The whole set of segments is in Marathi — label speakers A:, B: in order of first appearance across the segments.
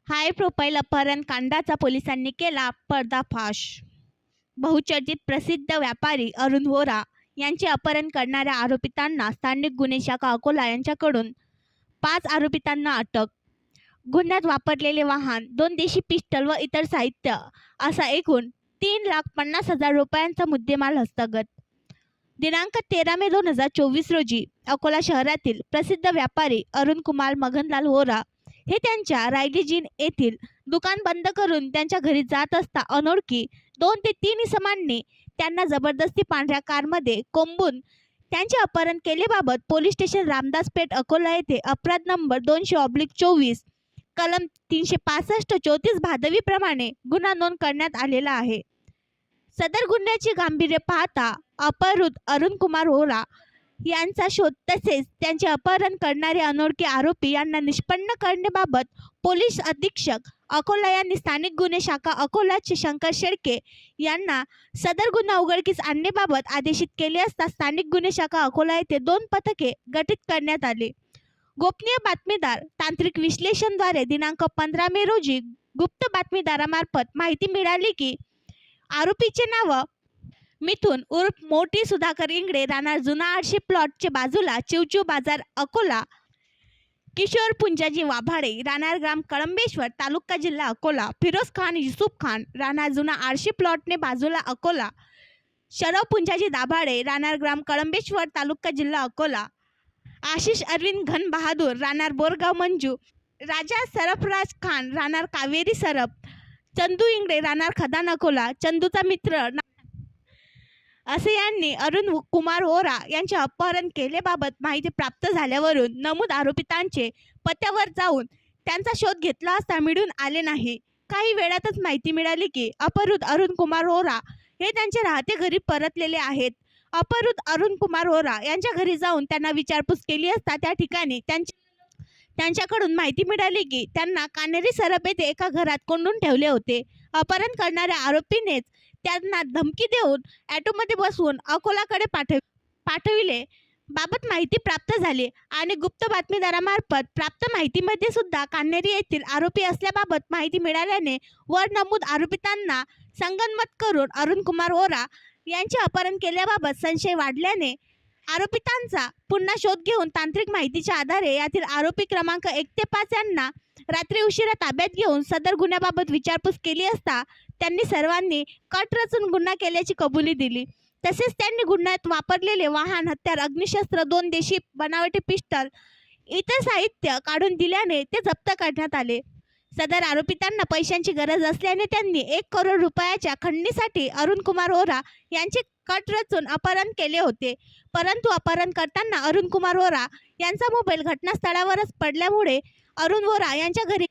A: हाय प्रोफाईल अपहरण कांडाचा पोलिसांनी केला पर्दाफाश। बहुचर्चित प्रसिद्ध व्यापारी अरुण वोरा यांचे अपहरण करणाऱ्या आरोपितांना स्थानिक गुन्हे शाखा अकोला यांच्याकडून 5 आरोपितांना अटक। गुन्ह्यात वापरलेले वाहन, 2 देशी पिस्टल व इतर साहित्य असा एकूण 3,50,000 रुपयांचा मुद्देमाल हस्तगत। दिनांक 13 मे 2024 रोजी अकोला शहरातील प्रसिद्ध व्यापारी अरुण कुमार मगनलाल वोरा हे त्यांच्या रायलीजीन येथील दुकान बंद करून त्यांच्या घरी जात असता अनोळखी 2 ते 3 इसमांनी त्यांना जबरदस्ती पांढऱ्या कारमध्ये कोंबून त्यांचे अपहरण केल्याबाबत पोलीस स्टेशन रामदासपेठ अकोला येथे अपराध नंबर 200/24 कलम 365-34 भादवी प्रमाणे गुन्हा नोंद करण्यात आलेला आहे। सदर गुन्ह्याचे गांभीर्य पाहता अपहृत अरुण कुमार वोरा यांचा शोध तसेच त्यांचे अपहरण करणारे अनोळखी आरोपी यांना निष्पन्न करण्याबाबत पोलीस अधीक्षक अकोला यांनी स्थानिक गुन्हे शाखा अकोलाचे शंकर शेळके यांना सदर गुन्हा उघडकीस आणण्याबाबत आदेशित केले असता स्थानिक गुन्हे शाखा अकोला येथे 2 पथके गठीत करण्यात आले। गोपनीय बातमीदार तांत्रिक विश्लेषणद्वारे दिनांक 15 मे रोजी गुप्त बातमीदारामार्फत माहिती मिळाली की आरोपीचे नाव मिथुन उर्फ मोठी सुधाकर इंगडे, राहणार जुना आडशी प्लॉटचे बाजूला चिवचिव बाजार अकोला, किशोर पुंजाजी वाभाडे, राहणार ग्राम कळंबेश्वर, तालुका जिल्हा अकोला, फिरोज खान युसुफ खान, राहणार जुना आडशी प्लॉटने बाजूला अकोला, शरव पुंजाजी दाभाडे, राहणार ग्राम कळंबेश्वर, तालुका जिल्हा अकोला, आशिष अरविंद घन बहादूर, राहणार बोरगाव मंजू, राजा सरफराज खान, राहणार कावेरी सरप, चंदू इंगडे, राहणार खदान अकोला, चंदूचा मित्र असे यांनी अरुण कुमार वोरा यांचे अपहरण केल्याबाबत माहिती प्राप्त झाल्यावरून नमूद आरोपितांचे पत्त्यावर जाऊन त्यांचा शोध घेतला असता मिळून आले नाही। काही वेळातच माहिती मिळाली की अपहृत अरुण कुमार वोरा हे त्यांच्या राहते घरी परतलेले आहेत। अपहृत अरुण कुमार वोरा यांच्या घरी जाऊन त्यांना विचारपूस केली असता त्या ठिकाणी त्यांच्याकडून माहिती मिळाली की त्यांना कानेरी सरप येथे एका घरात कोंडून ठेवले होते। अपहरण करणाऱ्या आरोपीनेच त्यांना धमकी देऊन ॲटोमध्ये बसवून अकोलाकडे पाठविले बाबत माहिती प्राप्त झाली आणि गुप्त बातमीदारामार्फत प्राप्त माहितीमध्ये सुद्धा कान्हेरी येथील आरोपी असल्याबाबत माहिती मिळाल्याने वर नमूद आरोपितांना संगनमत करून अरुण कुमार वोरा यांचे अपहरण केल्याबाबत संशय वाढल्याने आरोपितांचा पुन्हा शोध घेऊन तांत्रिक माहितीच्या आधारे यातील आरोपी क्रमांक 1 ते 5 यांना रात्री उशिरा ताब्यात घेऊन सदर गुन्ह्याबाबत विचारपूस केली असता त्यांनी सर्वांनी कट रचून गुन्हा केल्याची कबुली दिली। तसेच त्यांनी गुन्ह्यात वापरलेले वाहन, हत्यार, अग्निशस्त्र, 2 देशी बनावटी पिस्टल इतर साहित्य काढून दिल्याने ते जप्त करण्यात आले। सदर आरोपितांना पैशांची गरज असल्याने त्यांनी 1 करोड रुपयाच्या खंडणीसाठी अरुण कुमार वोरा यांचे कट रचून अपहरण केले होते। परंतु अपहरण करताना अरुण कुमार वोरा यांचा मोबाईल घटनास्थळावरच पडल्यामुळे अरुण वोरा यांच्या घरी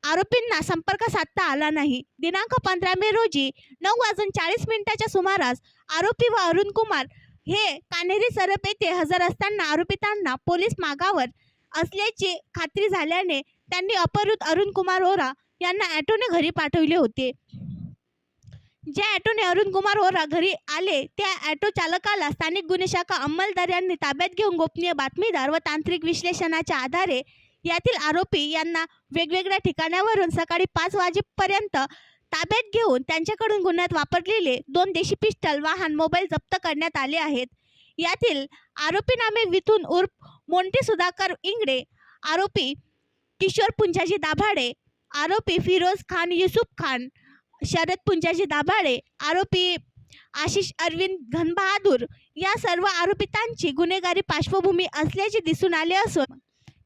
A: आरोपींना संपर्क साधता आला नाही। दिनांक 15 मे रोजी 9:40 सुमारास आरोपी व अरुण कुमार हे कान्हेरी सरप येथे हजर असताना आरोपितांना पोलीस मागावर असल्याची खात्री झाल्याने त्यांनी अपहृत अरुण कुमार वोरा यांना ॲटोने घरी पाठविले होते। ज्या ॲटोने अरुण कुमार वोरा घरी आले त्या ॲटो चालकाला स्थानिक गुन्हे शाखा अंमलदार यांनी ताब्यात घेऊन गोपनीय बातमीदार व तांत्रिक विश्लेषणाच्या आधारे यातील आरोपी यांना वेगवेगळ्या ठिकाणावरून सकाळी 5 वाजेपर्यंत ताब्यात घेऊन त्यांच्याकडून गुन्ह्यात वापरलेले 2 देशी पिस्टल, वाहन, मोबाईल जप्त करण्यात आले आहेत। यातील आरोपी नामे मिथुन उर्फ मोंटी सुधाकर इंगडे, आरोपी किशोर पुंजाजी दाभाडे, आरोपी फिरोज खान युसुफ खान, शरद पुंजाजी दाभाडे, आरोपी आशिष अरविंद घन बहादूर या सर्व आरोपितांची गुन्हेगारी पार्श्वभूमी असल्याचे दिसून आले असून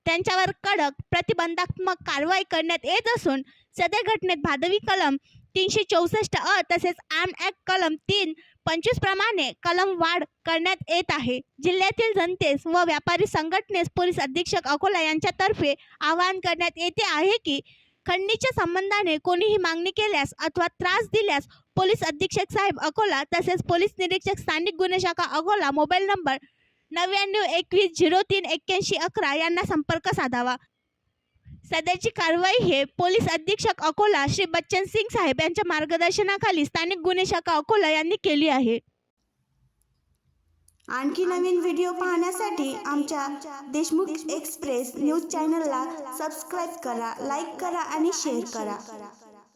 A: त्यांच्यावर कडक प्रतिबंधात्मक कारवाई करण्यात येत असून सदर घटनेत भादवी कलम 364 तसेच आर्म ॲक्ट कलम 325 प्रमाणे कलम वाढ करण्यात येत आहे। जिल्ह्यातील जनतेस व व्यापारी संघटनेस पोलीस अधीक्षक अकोला यांच्यातर्फे आवाहन करण्यात येते आहे की खंडणीच्या संबंधाने कोणीही मागणी केल्यास अथवा त्रास दिल्यास पोलीस अधीक्षक साहेब अकोला तसेच पोलीस निरीक्षक स्थानिक गुन्हे शाखा अकोला मोबाईल नंबर 9921038111 यांना संपर्क साधावा। सदरची कारवाई हे पोलीस अधीक्षक अकोला श्री बच्चन सिंग साहेब यांच्या मार्गदर्शनाखाली स्थानिक गुन्हे शाखा अकोला यांनी केली आहे।
B: आणखी नवीन व्हिडिओ पाहण्यासाठी आमच्या देशमुख एक्सप्रेस न्यूज चॅनलला सबस्क्राईब करा, लाईक करा आणि शेअर करा.